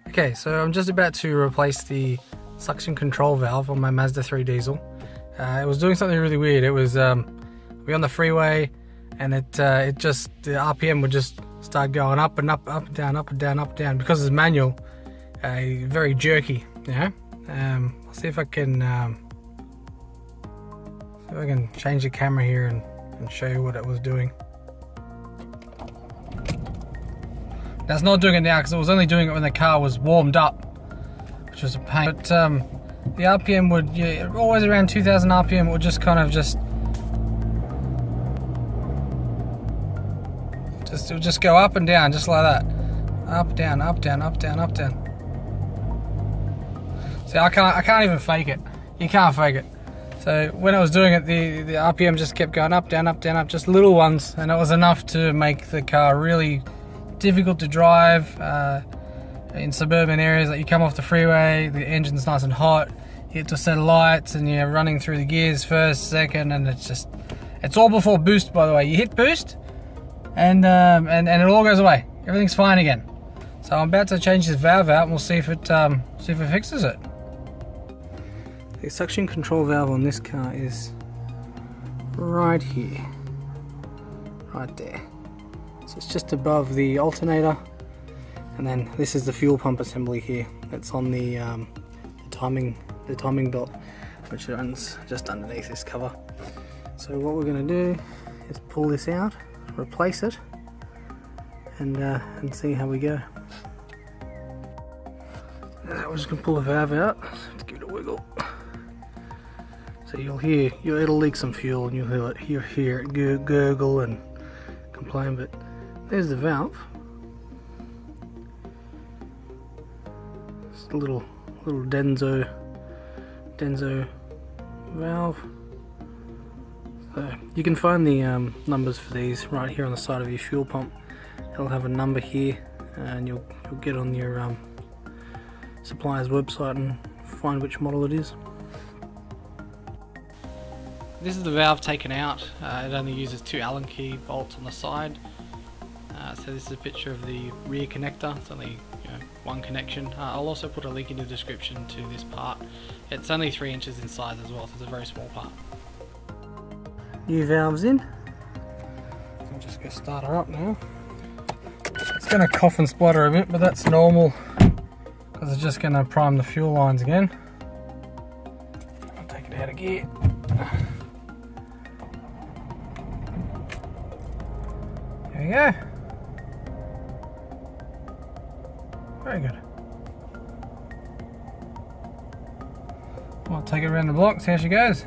Okay, so I'm just about to replace the suction control valve on my Mazda 3 diesel. It was doing something really weird. It was we on the freeway, and the RPM would just start going up and up, up and down, up and down, up and down, because it's manual. Very jerky, you know. I'll see if I can change the camera here and show you what it was doing. That's not doing it now because it was only doing it when the car was warmed up, which was a pain. But the RPM would, always around 2000 RPM, it would just kind of it would just go up and down, just like that. Up, down, up, down, up, down, up, down. See, I can't even fake it. You can't fake it. So when I was doing it, the RPM just kept going up, down, just little ones, and it was enough to make the car really difficult to drive in suburban areas. Like, you come off the freeway, the engine's nice and hot, you hit to set of lights, and you're running through the gears first, second, and it's all before boost, by the way. You hit boost, and it all goes away. Everything's fine again. So I'm about to change this valve out, and we'll see if it fixes it. The suction control valve on this car is right here, right there. So it's just above the alternator, and then this is the fuel pump assembly here. That's on the timing belt, which runs just underneath this cover. So what we're going to do is pull this out, replace it, and see how we go. We're just going to pull the valve out. Let's give it a wiggle. So it'll leak some fuel, and you'll hear it gurgle and complain, but there's the valve. It's a little Denso valve. So you can find the numbers for these right here on the side of your fuel pump. It'll have a number here, and you'll get on your supplier's website and find which model it is. This is the valve taken out. It only uses 2 Allen key bolts on the side. So this is a picture of the rear connector. It's only one connection. I'll also put a link in the description to this part. It's only 3 inches in size as well, so it's a very small part. New valves in. I'm just going to start her up now. It's going to cough and splutter a bit, but that's normal because it's just going to prime the fuel lines again. I'll take it out of gear. There you go. Very good. I'll take it around the block, see how she goes.